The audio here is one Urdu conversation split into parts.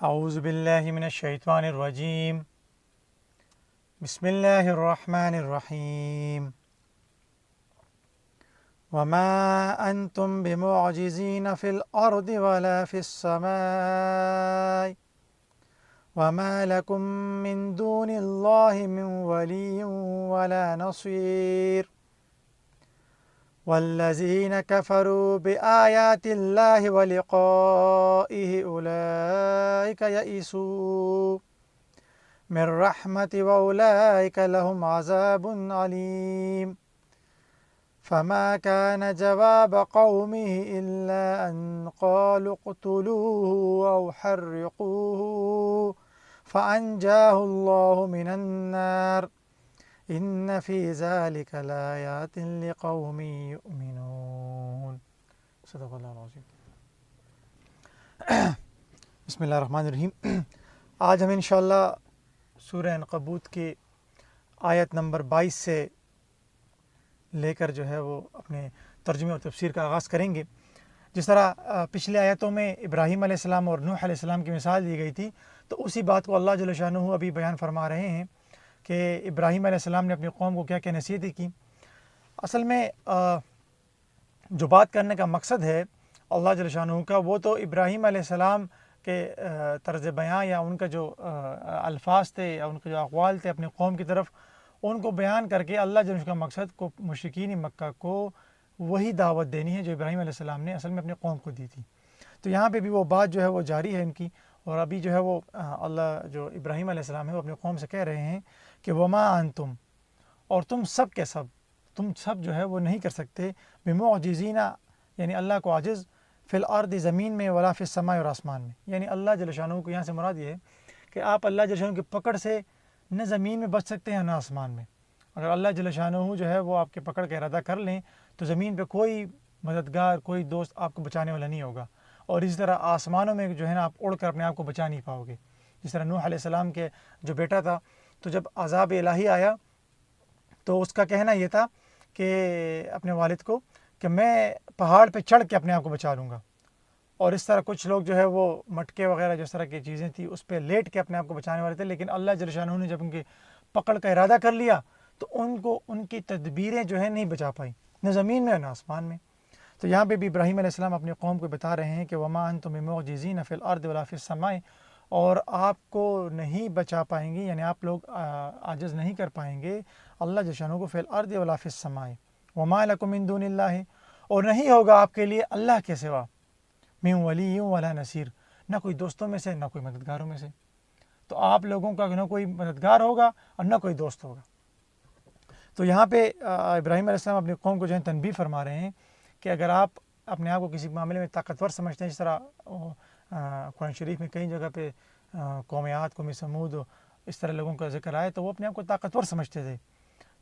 اعوذ باللہ من الشیطان الرجیم بسم اللہ الرحمن الرحیم وما انتم بمعجزین فی الارض ولا فی السماء وما لکم من دون اللہ من ولی ولا نصیر والذین کفروا بآیات اللہ ولقائہ اولئک یئسوا من رحمت واولئک لهم عذاب علیم فما كان جواب قومه إلا أن قالوا اقتلوه أو حرقوه فأنجاه الله من النار إن في ذلك لآيات لقوم يؤمنون صدق اللہ العظیم۔ بسم اللہ الرحمن الرحیم۔ آج ہم انشاءاللہ سورہ عنکبوت کی آیت نمبر 22 سے لے کر جو ہے وہ اپنے ترجمے اور تفسیر کا آغاز کریں گے۔ جس طرح پچھلے آیتوں میں ابراہیم علیہ السلام اور نوح علیہ السلام کی مثال دی گئی تھی، تو اسی بات کو اللہ جل شانہ ابھی بیان فرما رہے ہیں کہ ابراہیم علیہ السلام نے اپنی قوم کو کیا کیا نصیحتیں کی۔ اصل میں جو بات کرنے کا مقصد ہے اللہ جل شانہ کا، وہ تو ابراہیم علیہ السلام کے طرز بیان یا ان کا جو الفاظ تھے یا ان کے جو اقوال تھے اپنی قوم کی طرف، ان کو بیان کر کے اللہ جل کا مقصد کو مشرکین مکہ کو وہی دعوت دینی ہے جو ابراہیم علیہ السلام نے اصل میں اپنی قوم کو دی تھی۔ تو یہاں پہ بھی وہ بات جو ہے وہ جاری ہے ان کی، اور ابھی جو ہے وہ اللہ جو ابراہیم علیہ السلام ہے وہ اپنی قوم سے کہہ رہے ہیں کہ وما انتم، اور تم سب کے سب، تم سب جو ہے وہ نہیں کر سکتے بمعجزین، یعنی اللہ کو عاجز، فی الارض زمین میں، ولا فی السماء اور آسمان میں۔ یعنی اللہ جل شانہ کو یہاں سے مراد یہ ہے کہ آپ اللہ جل شانہ کی پکڑ سے نہ زمین میں بچ سکتے ہیں نہ آسمان میں۔ اگر اللہ جل شانہ جو ہے وہ آپ کے پکڑ کا ارادہ کر لیں تو زمین پہ کوئی مددگار، کوئی دوست آپ کو بچانے والا نہیں ہوگا، اور اسی طرح آسمانوں میں جو ہے نا آپ اڑ کر اپنے آپ کو بچا نہیں پاؤ گے۔ جس طرح نوح علیہ السلام کے جو بیٹا تھا، تو جب عذاب الہی آیا تو اس کا کہنا یہ تھا کہ اپنے والد کو کہ میں پہاڑ پہ چڑھ کے اپنے آپ کو بچا لوں گا، اور اس طرح کچھ لوگ جو ہے وہ مٹکے وغیرہ جس طرح کی چیزیں تھیں اس پہ لیٹ کے اپنے آپ کو بچانے والے تھے، لیکن اللہ جل شانہ نے جب ان کی پکڑ کا ارادہ کر لیا تو ان کو ان کی تدبیریں جو ہے نہیں بچا پائیں، نہ زمین میں نہ آسمان میں۔ تو یہاں پہ بھی ابراہیم علیہ السلام اپنی قوم کو بتا رہے ہیں کہ وما انتم بمعجزین فی الارض ولا فی السماء، اور آپ کو نہیں بچا پائیں گے، یعنی آپ لوگ عاجز نہیں کر پائیں گے اللہ جل شانہ کو، فی الارض ولا فی السماء وما لکم من دون اللہ، اور نہیں ہوگا آپ کے لیے اللہ کے سوا من ولی ولا نصیر، نہ کوئی دوستوں میں سے نہ کوئی مددگاروں میں سے۔ تو آپ لوگوں کا نہ کوئی مددگار ہوگا اور نہ کوئی دوست ہوگا۔ تو یہاں پہ ابراہیم علیہ السلام اپنی قوم کو جو ہے تنبیہ فرما رہے ہیں کہ اگر آپ اپنے آپ کو کسی معاملے میں طاقتور سمجھتے ہیں، جس طرح قرآن شریف میں کئی جگہ پہ قوم عاد، قوم سمود، اس طرح لوگوں کا ذکر آئے تو وہ اپنے آپ کو طاقتور سمجھتے تھے۔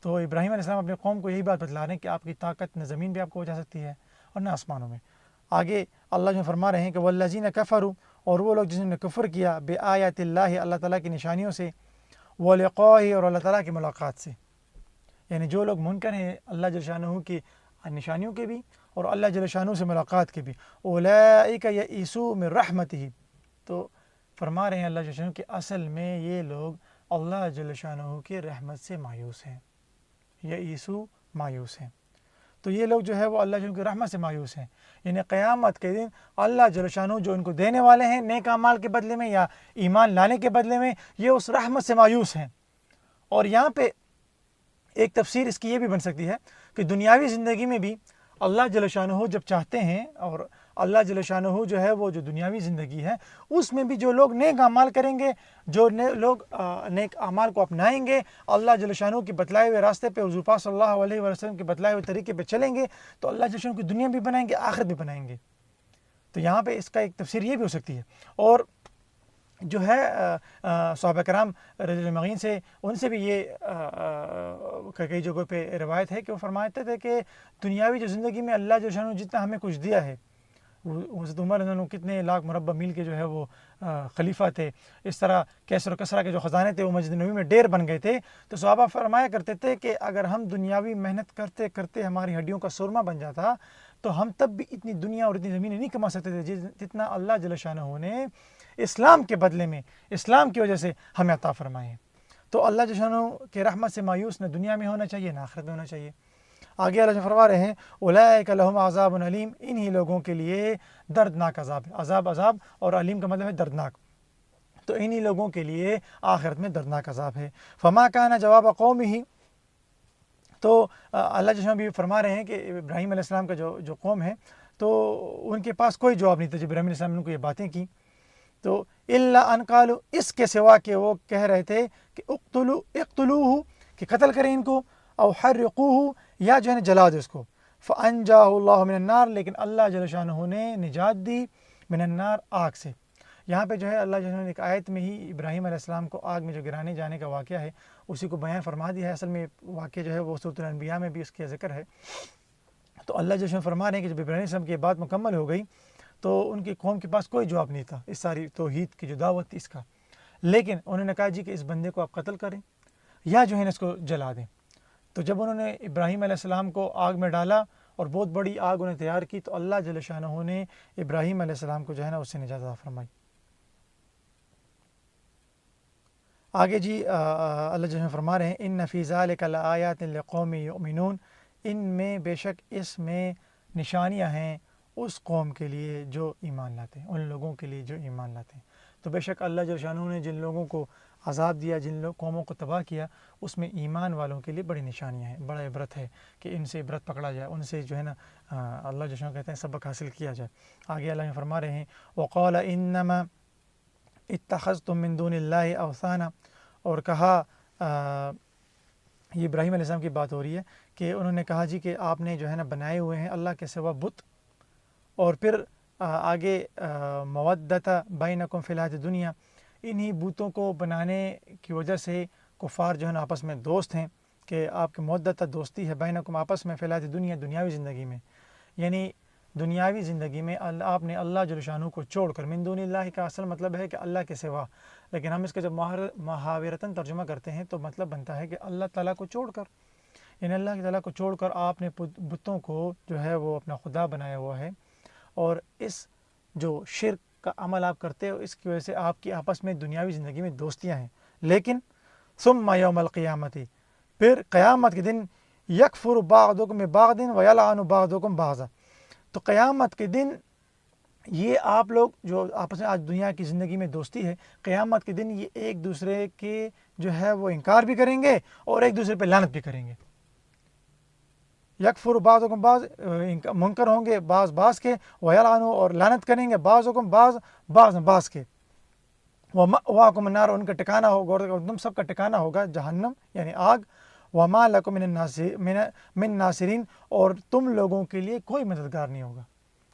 تو ابراہیم علیہ السلام اپنے قوم کو یہی بات بتلا رہے ہیں کہ آپ کی طاقت نہ زمین پہ آپ کو بچا سکتی ہے اور نہ آسمانوں میں۔ آگے اللہ جو فرما رہے ہیں کہ والذین کفروا، اور وہ لوگ جنہوں نے کفر کیا بآیات اللہ، اللہ تعالیٰ کی نشانیوں سے، ولقائہ، اور اللہ تعالیٰ کی ملاقات سے، یعنی جو لوگ منکر ہیں اللہ جل شانہ کی نشانیوں کے بھی اور اللہ جل شانہ سے ملاقات کے بھی، اولئک یئسوا من رحمتہ، تو فرما رہے ہیں اللہ جل شانہ کہ اصل میں یہ لوگ اللہ جل شانہ کی رحمت سے مایوس ہیں، یئسوا مایوس ہیں۔ تو یہ لوگ جو ہے وہ اللہ جل کی رحمت سے مایوس ہیں، یعنی قیامت کے دن اللہ جل شانہ جو ان کو دینے والے ہیں نیک اعمال کے بدلے میں یا ایمان لانے کے بدلے میں، یہ اس رحمت سے مایوس ہیں۔ اور یہاں پہ ایک تفسیر اس کی یہ بھی بن سکتی ہے کہ دنیاوی زندگی میں بھی اللہ جل شانہ جب چاہتے ہیں، اور اللہ جل شانہ جو ہے وہ جو دنیاوی زندگی ہے اس میں بھی جو لوگ نیک اعمال کریں گے، جو لوگ نیک اعمال کو اپنائیں گے، اللہ جل شانہ کے بتلائے ہوئے راستے پہ، حضور پاک صلی اللہ علیہ وسلم کے بتلائے ہوئے طریقے پہ چلیں گے، تو اللہ جل شانہ کی دنیا بھی بنائیں گے، آخرت بھی بنائیں گے۔ تو یہاں پہ اس کا ایک تفسیر یہ بھی ہو سکتی ہے۔ اور جو ہے صحابہ کرام رضی اللہ مغین سے، ان سے بھی یہ کئی جگہوں پہ روایت ہے کہ وہ فرماتے تھے کہ دنیاوی جو زندگی میں اللہ جو شانہ جتنا ہمیں کچھ دیا ہے، حضرت عمر رضی اللہ عنہ کتنے لاکھ مربع میل کے جو ہے وہ خلیفہ تھے، اس طرح کیسر و کسرا کے جو خزانے تھے وہ مسجد نبوی میں ڈیر بن گئے تھے۔ تو صحابہ فرمایا کرتے تھے کہ اگر ہم دنیاوی محنت کرتے کرتے ہماری ہڈیوں کا سرما بن جاتا تو ہم تب بھی اتنی دنیا اور اتنی زمینیں نہیں کما سکتے تھے جتنا اللہ جل شانہ نے اسلام کے بدلے میں، اسلام کی وجہ سے ہمیں عطا فرمائے ہیں۔ تو اللہ جل شانہ کے رحمت سے مایوس نہ دنیا میں ہونا چاہیے نہ آخرت میں ہونا چاہیے۔ آگے اللہ فرما رہے ہیں اولئک لہم عذاب علیم، انہی لوگوں کے لیے دردناک عذاب ہے۔ عذاب اور علیم کا مطلب ہے دردناک، تو انہی لوگوں کے لیے آخرت میں دردناک عذاب ہے۔ فما کان جواب قومہ، تو اللہ جل شانہ بھی فرما رہے ہیں کہ ابراہیم علیہ السلام کا جو قوم ہے تو ان کے پاس کوئی جواب نہیں تھا جب ابراہیم علیہ السلام نے ان کو یہ باتیں کی، تو الا ان قالوا، اس کے سوا کہ وہ کہہ رہے تھے کہ اقتلوہ، کہ قتل کریں ان کو، او حرقوہ، یا جو ہے جلا دے اس کو، فانجاہ اللہ من النار، لیکن اللہ جل شانہ نے نجات دی من النار، آگ سے۔ یہاں پہ جو ہے اللہ جل شانہ نے ایک آیت میں ہی ابراہیم علیہ السلام کو آگ میں جو گرانے جانے کا واقعہ ہے اسی کو بیان فرما دیا ہے۔ اصل میں واقعہ جو ہے وہ سورۃ الانبیاء میں بھی اس کا ذکر ہے۔ تو اللہ جل شانہ فرما رہے ہیں کہ جب ابراہیم علیہ السلام کی بات مکمل ہو گئی تو ان کی قوم کے پاس کوئی جواب نہیں تھا اس ساری توحید کی جو دعوت تھی اس کا، لیکن انہوں نے کہا جی کہ اس بندے کو آپ قتل کریں یا جو ہے اس کو جلا دیں۔ تو جب انہوں نے ابراہیم علیہ السلام کو آگ میں ڈالا اور بہت بڑی آگ انہیں تیار کی تو اللہ جل شانہ نے ابراہیم علیہ السلام کو جو ہے اس سے نجات عطا فرمائی۔ آگے جی اللہ جل شانہ فرما رہے ہیں ان فی ذلک لآیات لقوم یؤمنون، ان میں بے شک اس میں نشانیاں ہیں اس قوم کے لیے جو ایمان لاتے ہیں، ان لوگوں کے لیے جو ایمان لاتے ہیں۔ تو بے شک اللہ جل شانہ نے جن لوگوں کو عذاب دیا، جن قوموں کو تباہ کیا، اس میں ایمان والوں کے لیے بڑی نشانیاں ہیں، بڑا عبرت ہے کہ ان سے عبرت پکڑا جائے، ان سے جو ہے نا اللہ جل شانہ کہتے ہیں سبق حاصل کیا جائے۔ آگے اللہ فرما رہے ہیں وقال انما اتخذتم من دون اللہ اوثانا، اور کہا یہ ابراہیم علیہ السلام کی بات ہو رہی ہے کہ انہوں نے کہا جی کہ آپ نے جو ہے نا بنائے ہوئے ہیں اللہ کے سوا بت، اور پھر آگے مودۃ بینکم فی الحیاۃ الدنیا، انہی بتوں کو بنانے کی وجہ سے کفار جو ہے نا آپس میں دوست ہیں کہ آپ کی مودۃ دوستی ہے بینکم آپس میں فی الحیاۃ الدنیا، دنیاوی زندگی میں، یعنی دنیاوی زندگی میں آپ نے اللہ جل شانہ کو چھوڑ کر، من دون اللہ کا اصل مطلب ہے کہ اللہ کے سوا، لیکن ہم اس کا جب محاورتاً ترجمہ کرتے ہیں تو مطلب بنتا ہے کہ اللہ تعالیٰ کو چھوڑ کر، یعنی اللہ تعالیٰ کو چھوڑ کر آپ نے بتوں کو جو ہے وہ اپنا خدا بنایا ہوا ہے، اور اس جو شرک کا عمل آپ کرتے ہو اس کی وجہ سے آپ کی آپس میں دنیاوی زندگی میں دوستیاں ہیں، لیکن ثم یوم القیامت، پھر قیامت کے دن یکفر بعضکم ببعض ویلعن بعضکم بعضا، تو قیامت کے دن یہ آپ لوگ جو آپس میں آج دنیا کی زندگی میں دوستی ہے، قیامت کے دن یہ ایک دوسرے کے جو ہے وہ انکار بھی کریں گے اور ایک دوسرے پہ لعنت بھی کریں گے۔ یکفر بعضکم بعض، منکر ہوں گے بعض کے، ویلعنوا، اور لعنت کریں گے بعضکم بعض کے، ومأواکم النار، ان کا ٹھکانہ ہوگا اور تم سب کا ٹھکانہ ہوگا جہنم یعنی آگ، وما لکم من ناصرین، اور تم لوگوں کے لیے کوئی مددگار نہیں ہوگا،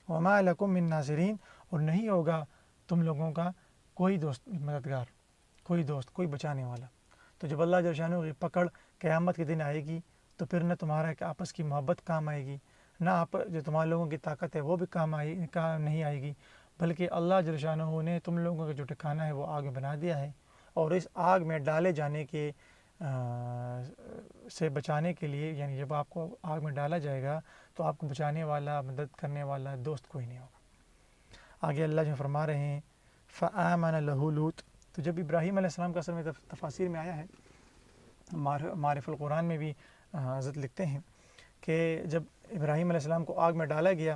وما لکم من ناصرین، اور نہیں ہوگا تم لوگوں کا کوئی مددگار، کوئی دوست، کوئی بچانے والا۔ تو جب اللہ جل شانہ کی پکڑ قیامت کے دن آئے گی تو پھر نہ تمہارا آپس کی محبت کام آئے گی، نہ جو تمہارے لوگوں کی طاقت ہے وہ بھی کام نہیں آئے گی، بلکہ اللہ جل شانہ نے تم لوگوں کا جو ٹھکانہ ہے وہ آگ میں بنا دیا ہے، اور اس آگ میں ڈالے جانے کے سے بچانے کے لیے، یعنی جب آپ کو آگ میں ڈالا جائے گا تو آپ کو بچانے والا، مدد کرنے والا دوست کوئی نہیں ہوگا۔ آگے اللہ جو فرما رہے ہیں فآمن لہ لوط، تو جب ابراہیم علیہ السلام کا اصل میں تفاسیر میں آیا ہے، معارف القرآن میں بھی حضرت لکھتے ہیں کہ جب ابراہیم علیہ السلام کو آگ میں ڈالا گیا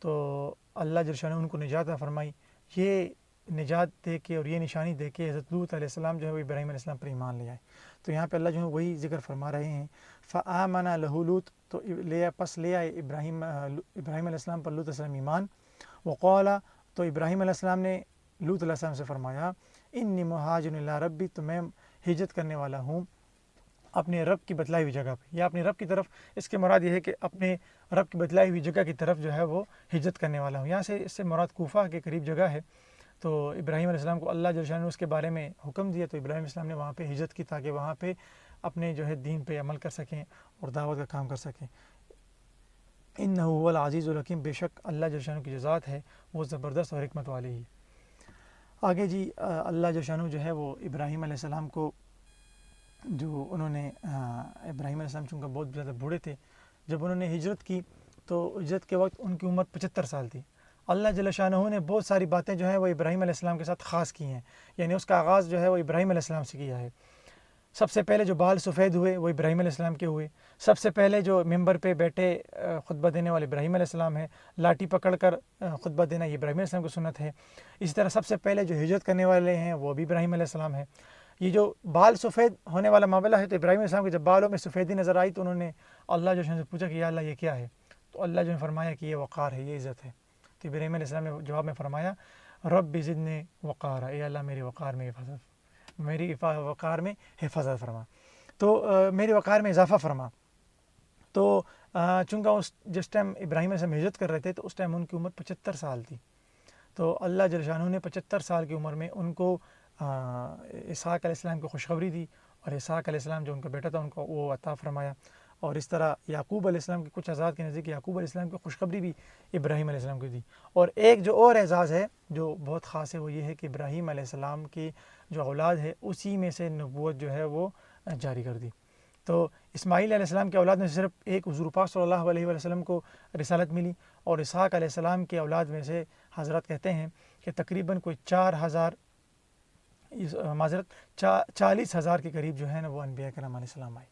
تو اللہ جل شانہ ان کو نجات فرمائی، یہ نجات دے کے اور یہ نشانی دے کے حضرت لوط علیہ السلام جو ہے وہ ابراہیم علیہ السلام پر ایمان لے آئے۔ تو یہاں پہ اللہ جو ہے وہی ذکر فرما رہے ہیں فآمن لہ لوط، تو لے آئے ابراہیم علیہ السلام پر لوط علیہ السلام ایمان، وقال، تو ابراہیم علیہ السلام نے لوط علیہ السلام سے فرمایا انی مہاجر الی ربی، تو میں ہجرت کرنے والا ہوں اپنے رب کی بتلائی ہوئی جگہ پہ، یا اپنے رب کی طرف، اس کے مراد یہ ہے کہ اپنے رب کی بتلائی ہوئی جگہ کی طرف جو ہے وہ ہجرت کرنے والا ہوں۔ یہاں سے اس سے مراد کوفہ کے قریب جگہ ہے، تو ابراہیم علیہ السلام کو اللہ جل شانہ نے اس کے بارے میں حکم دیا، تو ابراہیم علیہ السلام نے وہاں پہ ہجرت کی تاکہ وہاں پہ اپنے جو ہے دین پہ عمل کر سکیں اور دعوت کا کام کر سکیں۔ انہ هو العزیز الحکیم، بے شک اللہ جل شانہ کی جو ذات ہے وہ زبردست اور حکمت والی ہی۔ آگے جی اللہ جل شانہ جو ہے وہ ابراہیم علیہ السلام کو، جو انہوں نے ابراہیم علیہ السلام چونکہ بہت زیادہ بوڑھے تھے، جب انہوں نے ہجرت کی تو ہجرت کے وقت ان کی عمر 75 سال تھی۔ اللہ جل شانہ نے بہت ساری باتیں جو ہیں وہ ابراہیم علیہ السلام کے ساتھ خاص کی ہیں، یعنی اس کا آغاز جو ہے وہ ابراہیم علیہ السلام سے کیا ہے۔ سب سے پہلے جو بال سفید ہوئے وہ ابراہیم علیہ السلام کے ہوئے، سب سے پہلے جو ممبر پہ بیٹھے خطبہ دینے والے ابراہیم علیہ السلام ہے، لاٹھی پکڑ کر خطبہ دینا یہ ابراہیم علیہ السلام کی سنت ہے۔ اسی طرح سب سے پہلے جو ہجرت کرنے والے ہیں وہ بھی ابراہیم علیہ السلام ہے۔ یہ جو بال سفید ہونے والا معاملہ ہے، تو ابراہیم علیہ السلام کے جب بالوں میں سفیدی نظر آئی تو انہوں نے اللہ جو سے پوچھا کہ یا اللہ یہ کیا ہے، تو اللہ جو نے فرمایا کہ یہ وقار ہے، یہ عزت ہے۔ تو ابراہیم علیہ السلام نے جواب میں فرمایا رب زدنی وقارا، اے اللہ میری وقار میں وقار میں حفاظت فرما، تو میری وقار میں اضافہ فرما۔ تو چونکہ جس ٹائم ابراہیم علیہ السلام ہجرت کر رہے تھے تو اس ٹائم ان کی عمر 75 سال تھی، تو اللہ جل شانہ نے 75 سال کی عمر میں ان کو اسحاق علیہ السلام کو خوشخبری دی، اور اسحاق علیہ السلام جو ان کا بیٹا تھا ان کو وہ عطا فرمایا۔ اور اس طرح یعقوب علیہ السلام کے کچھ حضرات کے نزدیک یعقوب علیہ السلام کی خوشخبری بھی ابراہیم علیہ السلام کو دی۔ اور ایک جو اور اعزاز ہے جو بہت خاص ہے وہ یہ ہے کہ ابراہیم علیہ السلام کی جو اولاد ہے اسی میں سے نبوت جو ہے وہ جاری کر دی۔ تو اسماعیل علیہ السلام کی اولاد میں صرف ایک حضور پاک صلی اللہ علیہ وسلم کو رسالت ملی، اور اسحاق علیہ السلام کی اولاد میں سے حضرت کہتے ہیں کہ تقریباً کوئی 40,000 کے قریب جو ہے نا وہ انبیاء کرام علیہ السلام آئے۔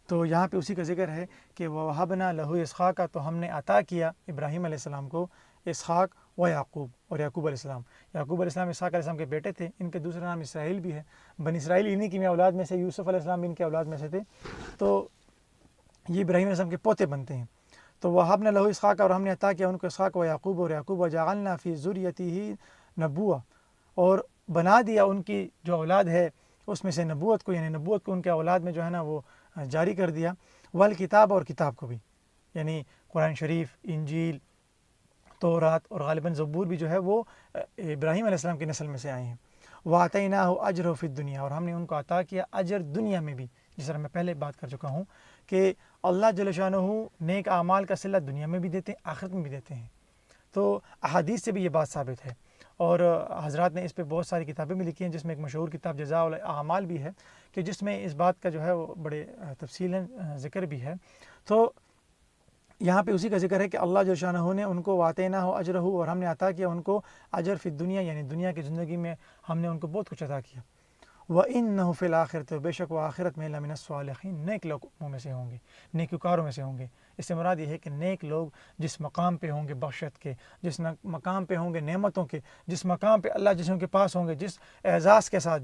تو یہاں پہ اسی کا ذکر ہے کہ وَوَهَبْنَا لَهُ اسحاق، تو ہم نے عطا کیا ابراہیم علیہ السلام کو اسحاق و یعقوب، اور یعقوب علیہ السلام۔ یعقوب علیہ السلام اسحاق علیہ السلام کے بیٹے تھے، ان کے دوسرا نام اسرائیل بھی ہے، بنی اسرائیل انہی کی اولاد میں سے، یوسف علیہ السلام بھی ان کے اولاد میں سے تھے، تو یہ ابراہیم علیہ السلام کے پوتے بنتے ہیں۔ تو وَوَهَبْنَا لَهُ اسحاق، اور ہم نے عطا کیا ان کو اسحاق و یعقوب، اور یعقوب وَجَعَلْنَا فِي ذُرِّيَّتِهِ نبوة، اور بنا دیا ان کی جو اولاد ہے اس میں سے نبوت کو، یعنی نبوت کو ان کے اولاد میں جو ہے نا وہ جاری کر دیا، والکتاب، اور کتاب کو بھی، یعنی قرآن شریف، انجیل، تورات، اور غالباً زبور بھی جو ہے وہ ابراہیم علیہ السلام کی نسل میں سے آئے ہیں۔ وَآتَيْنَاهُ أَجْرَهُ فِي الدُّنْيَا، اور ہم نے ان کو عطا کیا اجر دنیا میں بھی، جس طرح میں پہلے بات کر چکا ہوں کہ اللہ جل شانہ نیک اعمال کا صلہ دنیا میں بھی دیتے ہیں، آخرت میں بھی دیتے ہیں۔ تو احادیث سے بھی یہ بات ثابت ہے، اور حضرات نے اس پہ بہت ساری کتابیں بھی لکھی ہیں، جس میں ایک مشہور کتاب جزاء الاعمال بھی ہے، کہ جس میں اس بات کا جو ہے وہ بڑے تفصیلاً ذکر بھی ہے۔ تو یہاں پہ اسی کا ذکر ہے کہ اللہ جل شانہ نے ان کو وَآتَيْنَاهُ أَجْرَهُ، اور ہم نے عطا کیا ان کو اجر فی الدنیا، یعنی دنیا کی زندگی میں ہم نے ان کو بہت کچھ عطا کیا۔ وَإِنَّهُ فِي الْآخِرَةِ، بے شک وہ آخرت میں لَمِنَ الصَّالِحِينَ، نیک لوگوں میں سے ہوں گے، نیکوکاروں میں سے ہوں گے۔ اس سے مراد یہ ہے کہ نیک لوگ جس مقام پہ ہوں گے بخشت کے، جس مقام پہ ہوں گے نعمتوں کے، جس مقام پہ اللہ جسم کے پاس ہوں گے، جس اعزاز کے ساتھ،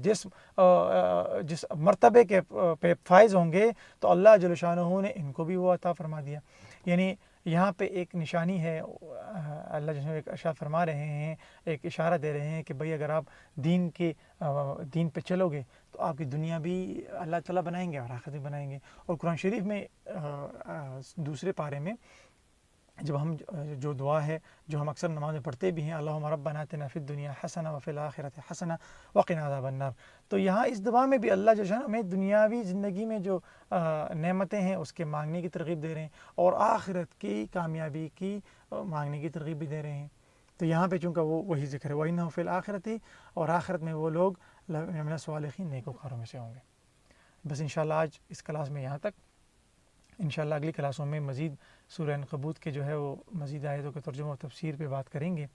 جس مرتبے کے پہ فائز ہوں گے، تو اللہ جل شانہ نے ان کو بھی وہ عطا فرما دیا۔ یعنی یہاں پہ ایک نشانی ہے، اللہ جل ایک ارشاد فرما رہے ہیں، ایک اشارہ دے رہے ہیں کہ بھئی اگر آپ دین پہ چلو گے تو آپ کی دنیا بھی اللہ تعالیٰ بنائیں گے اور آخرت بھی بنائیں گے۔ اور قرآن شریف میں دوسرے پارے میں جب ہم جو دعا ہے جو ہم اکثر نماز میں پڑھتے بھی ہیں، اللہم ربنا آتنا فی الدنیا حسنہ وفی الآخرۃ حسنہ وقنا عذاب النار، تو یہاں اس دعا میں بھی اللہ جو ہے ہمیں دنیاوی زندگی میں جو نعمتیں ہیں اس کے مانگنے کی ترغیب دے رہے ہیں، اور آخرت کی کامیابی کی مانگنے کی ترغیب بھی دے رہے ہیں۔ تو یہاں پہ چونکہ وہی ذکر ہے وَإِنَّهُ فِي الْآخِرَةِ، اور آخرت میں وہ لوگ لَمِنَ الصَّالِحِينَ، نیکوکاروں میں سے ہوں گے۔ بس انشاءاللہ آج اس کلاس میں یہاں تک، انشاءاللہ اگلی کلاسوں میں مزید سورہ عنکبوت کے جو ہے وہ مزید آیتوں کے ترجمہ و تفسیر پہ بات کریں گے۔